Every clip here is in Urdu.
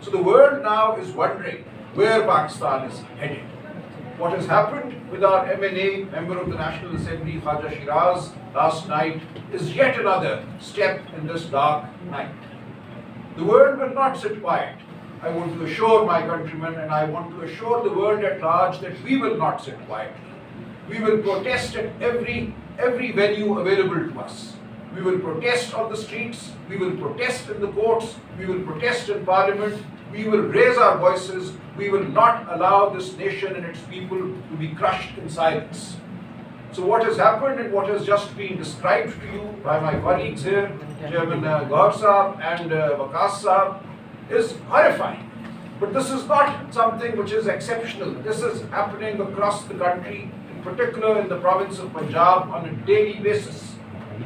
So the world now is wondering where Pakistan is headed. What has happened with our MNA, Member of the National Assembly, Khaja Shiraz, last night is yet another step in this dark night. The world will not sit quiet. I want to assure my countrymen and I want to assure the world at large that we will not sit quietly. We will protest at every venue available to us. We will protest on the streets, we will protest in the courts, we will protest in parliament, we will raise our voices, we will not allow this nation and its people to be crushed in silence. So what has happened and what has just been described to you by my colleagues here, Chairman Gaur Saab and Waqas Saab, is horrifying. But this is not something which is exceptional. This is happening across the country, in particular in the province of Punjab, on a daily basis.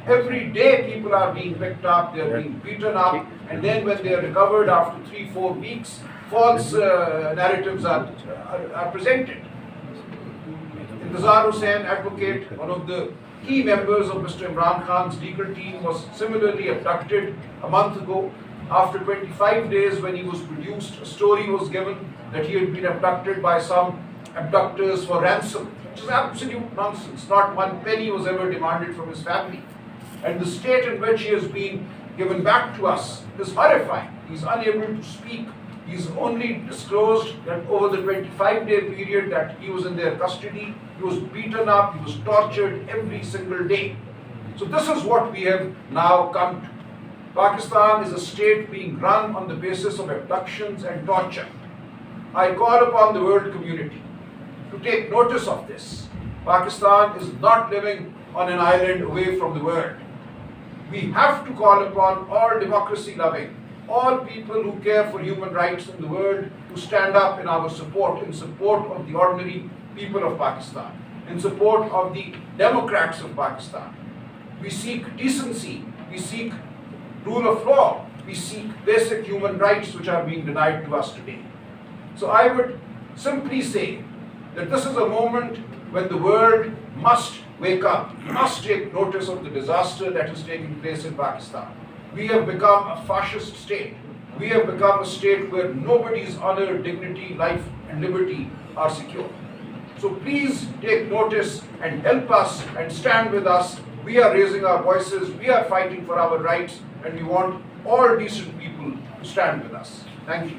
Every day people are being picked up, they are being beaten up, and then when they are recovered after 3-4 weeks, false narratives are presented. Intizar Hussain, advocate, one of the key members of Mr. Imran Khan's legal team, was similarly abducted a month ago. After 25 days, when he was produced, a story was given that he had been abducted by some abductors for ransom, which is absolute nonsense. Not one penny was ever demanded from his family. And the state in which he has been given back to us is horrifying. He's unable to speak. He's only disclosed that over the 25-day period that he was in their custody, he was beaten up, he was tortured every single day. So this is what we have now come to. Pakistan is a state being run on the basis of abductions and torture. I call upon the world community to take notice of this. Pakistan is not living on an island away from the world. We have to call upon all democracy-loving, all people who care for human rights in the world to stand up in our support, in support of the ordinary people of Pakistan, in support of the democrats of Pakistan. We seek decency, we seek rule of law, we seek basic human rights which are being denied to us today. So I would simply say that this is a moment when the world must wake up, must take notice of the disaster that is taking place in Pakistan. We have become a fascist state. We have become a state where nobody's honor, dignity, life and liberty are secure. So please take notice and help us and stand with us. We are raising our voices, we are fighting for our rights, and we want all decent people to stand with us. Thank you.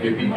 KPK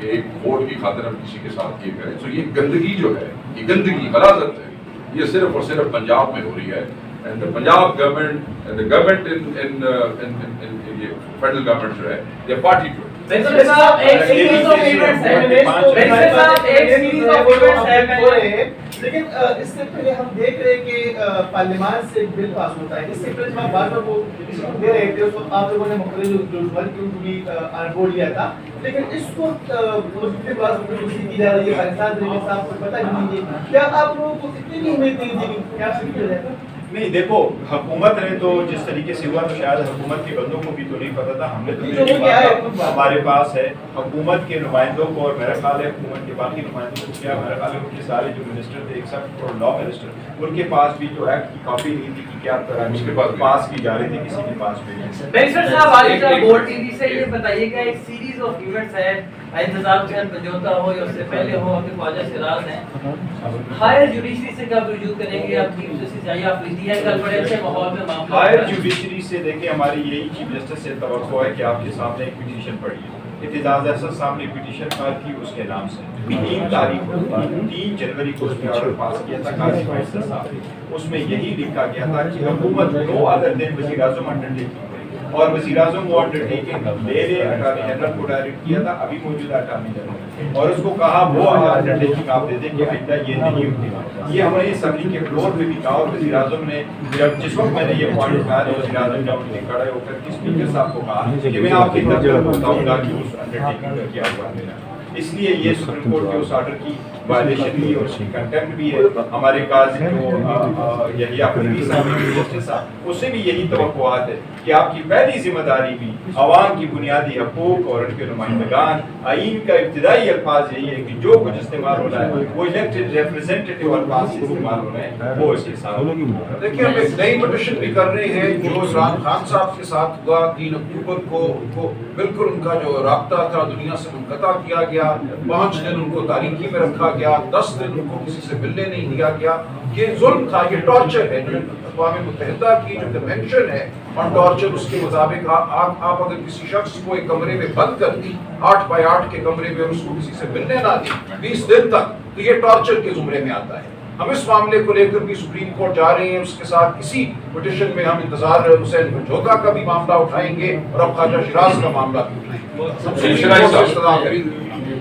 کہ ایک ووٹ کی خاطر ہم کسی کے ساتھ یہ کریں. سو یہ گندگی جو ہے, یہ گندگی غلاظت ہے, یہ صرف اور صرف پنجاب میں ہو رہی ہے. And Punjab government and government ان یہ فیڈرل گورنمنٹ جو ہے یہ پارٹی جو ہے. لیکن اس سے پہلے ہم دیکھ رہے ہیں کہ پارلیمان سے ایک بل پاس ہوتا ہے. اس سے پہلے جب آپ بات کو دے رہے تھے اس وقت آپ لوگوں نے مختلف بھی بول لیا تھا, لیکن اس کو کی جا رہی ہے پاکستان صاحب کو پتہ نہیں ہے. کیا آپ لوگوں کو اتنی امید نہیں تھی کہ کیا سکتے ہیں؟ نہیں دیکھو, حکومت نے تو جس طریقے سے ہوا تو شاید حکومت کے بندوں کو بھی تو نہیں پتا تھا. ہم نے تو ہمارے پاس ہے حکومت کے نمائندوں کو, اور میرا خیال ہے حکومت کے باقی نمائندوں کو, کیا میرا خیال ہے ان کے سارے جو منسٹر تھے ایکسپٹ فار لا منسٹر, ان کے پاس بھی جو ایکٹ کی کاپی نہیں تھی کہ کیا اس کے پاس پاس کی جا رہی تھی, کسی کے پاس بھی نہیں. بیسر صاحب آج بورڈ ٹی وی سے یہ بتائیے گا ایک سیریز آف ایونٹس ہے, انتظام خان پنجوتا ہو یا اس سے پہلے ہو, آپ کے خواجہ شیراز ہیں, ہائر جوڈیشری سے کب رجوع کریں گے آپ چیف جسٹس سے؟ آپ لیتی ہے کل بڑے اچھے ماحول میں معاملہ ہائر جوڈیشری سے دیکھیں ہماری یہی چیف جسٹس سے توقع ہے کہ آپ کے سامنے ایک پٹیشن پڑی ہے. اعتزاز احسن صاحب نے پٹیشن فائل کی اس کے نام سے 3 تاریخ کو 3 جنوری کو اس میں آرڈر پاس کیا تھا قاضی فیصل صاحب نے. اس میں یہی لکھا گیا تھا کہ حکومت 2 اگر دن وزیر اعظم انڈرٹیکنگ کرے, اور وزیر اعظم وہ انڈرٹیکنگ لے لے. اٹارنی جنرل کو ڈائریکٹ کیا تھا, ابھی موجودہ اٹارنی جنرل, اور اس کو کہا وہ انڈرٹیکنگ آپ دے دیں کہ آئندہ یہ نہیں ہوتی. یہ ہماری اسمبلی کے فلور پہ بھی کہا, اور وزیر اعظم نے جس وقت میں نے یہ پوائنٹ اٹھایا تو وزیر اعظم نے اٹھ کے کھڑے ہو کر اسپیکر صاحب کو کہا کہ میں آپ کی طرف بتاؤں گا کہ اس انڈرٹیکنگ کا کیا ہوا میرا. اس لیے یہ سپریم کورٹ کے اس آرڈر کی وائلیشن بھی اور اس کی کنٹمپٹ بھی ہے. ہمارے قاضی جو یہی اپنی جسٹس صاحب, اس سے بھی یہی توقعات ہے کہ آپ کی پہلی ذمہ داری بھی عوام کی بنیادی حقوق اور ان کے نمائندگان, آئین کا ابتدائی الفاظ یہی ہے کہ جو کچھ استعمال ہو رہا ہے وہ الیکٹڈ ریپرزینٹیٹیو الفاظ سے استعمال ہو رہے ہیں, وہ اس کے ساتھ. دیکھیے ہم ایک نئی پٹیشن بھی کر رہے ہیں جو عمران خان صاحب کے ساتھ ہوا 3 اکتوبر کو بالکل ان کا جو رابطہ تھا دنیا سے منقطع کیا گیا. 5 دن ان کو تاریکی میں رکھا گیا, 10 دن ان کو کسی سے ملنے نہیں دیا گیا. یہ ظلم تھا, یہ ٹارچر ہے. جو اقوام متحدہ کی جو کنونشن ہے آن ٹارچر, اس کے مطابق آپ اگر کسی شخص کو ایک کمرے میں بند کر دی 8 بائی 8 کے کمرے میں, اور اس کو کسی سے ملنے نہ دی 20 دن تک, تو یہ ٹارچر کے زمرے میں آتا ہے. ہم اس معاملے کو لے کر بھی سپریم کورٹ جا رہے ہیں. اس کے ساتھ اسی پٹیشن میں ہم انتظار حسین پنجوتا کا بھی معاملہ اٹھائیں گے, اور اب خواجہ شیراز کا معاملہ بھی اٹھائیں گے.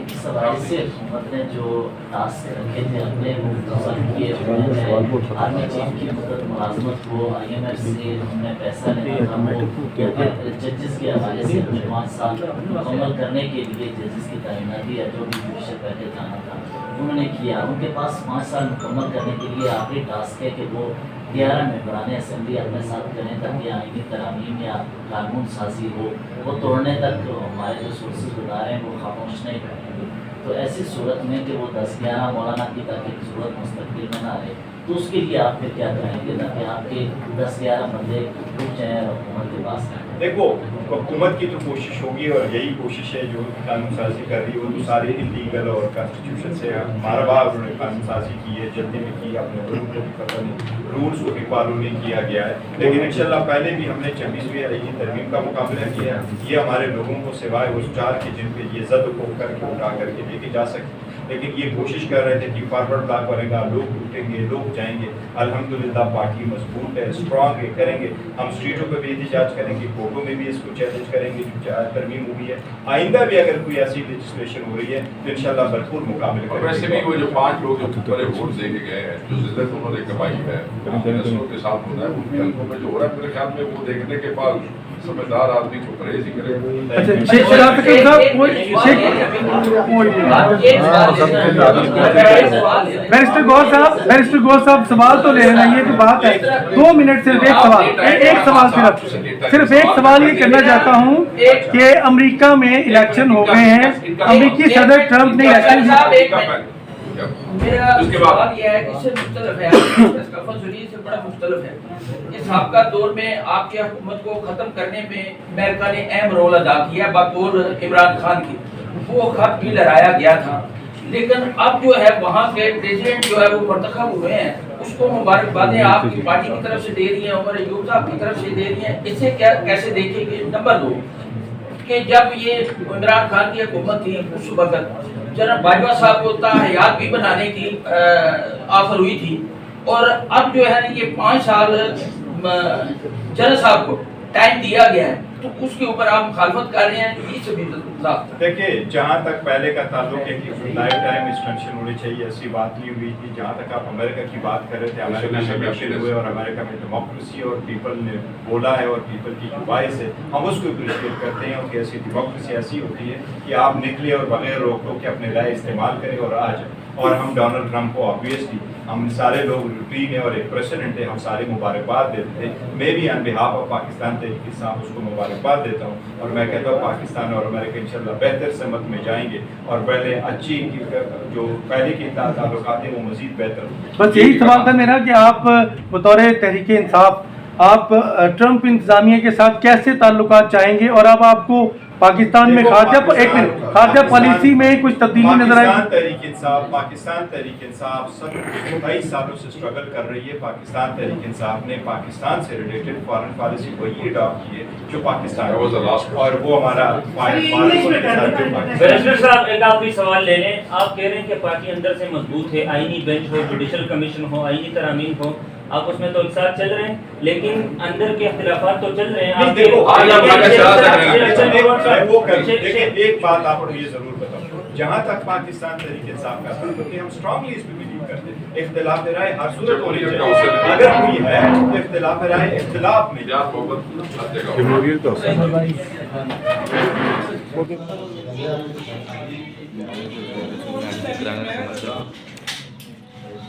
اس حوالے سے حکومت نے جو ٹاسک رکھے تھے اپنے وہ مختصر کیے. آرمی چیف کی مدت ملازمت کو IMF سے ہم نے پیسہ لینا تھا, وہ ججز کے حوالے سے 5 سال مکمل کرنے کے لیے ججز کی تعیناتی یا جو بھی جوڈیشل پہلے جانا تھا انہوں نے کیا. ان کے پاس 5 سال مکمل کرنے کے لیے آخری ٹاسک ہے کہ وہ 11 ممبران اسمبلی اپنے ساتھ کریں تاکہ آئینی ترامیم یا قانون سازی ہو, وہ توڑنے تک ہمارے جو سورسز بتا رہے ہیں وہ خاموش نہیں رہیں گے. تو ایسی صورت میں کہ وہ 10-11 مولانا کی تاکہ صورت مستقبل میں نہ رہے, تو اس کے لیے آپ پھر کیا کریں گے تاکہ آپ کے 10-11 بندے رک جائیں اور حکومت کے پاس آئیں؟ دیکھو حکومت کی تو کوشش ہوگی, اور یہی کوشش ہے جو قانون سازی کر رہی ہے, وہ تو سارے انلیگل اور کانسٹیٹیوشن سے ماروا انہوں نے قانون سازی کی ہے, جلدی میں کی, اپنے رول کو بھی پتہ نہیں, رولس کو بھی فالو نہیں کیا گیا ہے. لیکن انشاءاللہ پہلے بھی ہم نے 26ویں آئینی ترمیم کا مقابلہ کیا ہے. یہ ہمارے لوگوں کو سوائے اس 4 کے جن پہ یہ زد کو کر کے اٹھا کر کے لے کے جا سکتے, لیکن یہ کوشش کر رہے تھے کہ فارورڈ بلاک بنے گا, لوگ اٹھیں گے, لوگ جائیں گے. الحمدللہ پارٹی مضبوط ہے, اسٹرانگ ہے, کریں گے. ہم اسٹریٹوں پہ بھی احتجاج کریں گے, کورٹوں میں بھی اس کو چیلنج کریں گے جو ترمیم ہوئی ہے. آئندہ بھی اگر کوئی ایسی لیجسلیشن ہو رہی ہے تو انشاءاللہ بھرپور مقابلے کریں گے. ویسے بھی وہ جو 5 لوگ جو بڑے ووٹ دے کے گئے ہیں, جو ذلت انہوں نے کمائی ہے, نسلوں کے ساتھ ہونا ہے, ان کے حلقوں میں جو ہو رہا ہے, میرے خیال میں وہ دیکھنے کے بعد سمجھدار آدمی کو پرہیز ہی کرے. بیرسٹر گور صاحب سوال تو لے لینا, یہ تو بات ہے 2 منٹ صرف ایک سوال صرف ایک سوال یہ کرنا چاہتا ہوں کہ امریکہ میں الیکشن ہو گئے ہیں, امریکی صدر ٹرمپ نے الیکشن, میرا سوال یہ ہے کہ اس سے مختلف ہے, اس کا فضولی سے بڑا مختلف ہے. اس سابقہ دور میں آپ کی حکومت کو ختم کرنے میں امریکہ نے اہم رول ادا کیا بطور عمران خان کی, وہ خط بھی لہرایا گیا تھا. لیکن اب جو ہے وہاں کے پریزیڈنٹ جو ہے وہ منتخب ہوئے ہیں, اس کو مبارکبادیں آپ کی پارٹی کی طرف سے دے رہی ہیں, عمر ایوب صاحب کی طرف سے دے رہی ہیں. اسے کیا کیسے دیکھیں گے؟ نمبر 2, کہ جب یہ عمران خان کی حکومت تھی اس وقت جناب باجوہ صاحب کو تاحیات بھی بنانے کی آفر ہوئی تھی، اور اب جو ہے نا یہ 5 سال جنرل صاحب کو ٹائم دیا گیا ہے، تو اس کے اوپر آپ مخالفت کر رہے ہیں، اس سے بھی دیکھیں جہاں تک پہلے کا تعلق ہے کہ لائف ٹائم ایکسٹینشن ہونی چاہیے، ایسی بات نہیں ہوئی تھی. جہاں تک آپ امریکہ کی بات کر رہے تھے، امریکہ میں الیکشن ہوئے اور امریکہ میں ڈیموکریسی اور پیپل نے بولا ہے اور پیپل کی جو وائس ہے ہم اس کو اپریشیٹ کرتے ہیں، کہ ایسی ڈیموکریسی ایسی ہوتی ہے کہ آپ نکلے اور بغیر روک ٹوک کے اپنے رائے استعمال کریں اور آ جائیں. اور ہم ڈونلڈ ٹرمپ کو آبویسلی ہم سارے لوگ روٹین ہے اور ایک پریسیڈنٹ ہے، ہم سارے مبارکباد دیتے ہیں. میں بھی آن بہاف آف پاکستان تحریک انصاف اس کو مبارکباد دیتا ہوں، اور میں کہتا ہوں پاکستان اور امریکہ انشاءاللہ بہتر سمت میں جائیں گے، اور پہلے اچھی جو پہلے کے تعلقات ہیں وہ مزید بہتر ہوں. بس یہی سوال تھا میرا کہ آپ بطور تحریک انصاف آپ ٹرمپ انتظامیہ کے ساتھ کیسے تعلقات چاہیں گے، اور اب آپ کو پاکستان میں خارجہ پالیسی میں کچھ تبدیلی نظر آئی؟ پاکستان تحریک انصاف 27 سالوں سے اسٹرگل کر رہی ہے. پاکستان تحریک انصاف نے پاکستان سے ریلیٹڈ فارن پالیسی وہی اڈاپٹ کی ہے جو پاکستان اور وہ ہمارا بیرسٹر صاحب ایک آخری سوال لے لیں. آپ کہہ رہے ہیں کہ پارٹی اندر سے مضبوط ہے، آئینی بینچ ہو، جوڈیشل کمیشن ہو، آئینی ترامیم ہو، آپ اس میں تو ایک ساتھ چل رہے ہیں، لیکن اندر کے اختلافات تو چل رہے ہیں. ایک بات آپ کو یہ ضرور بتاؤں، جہاں تک پاکستان تحریک انصاف کا تعلق ہے ہم اسٹرانگلی اس پہ بلیو کرتے ہیں اختلاف رائے ہر صورت ہونی چاہیے. اگر کوئی ہے تو اختلاف رائے اختلاف میں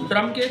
ٹرمپ کے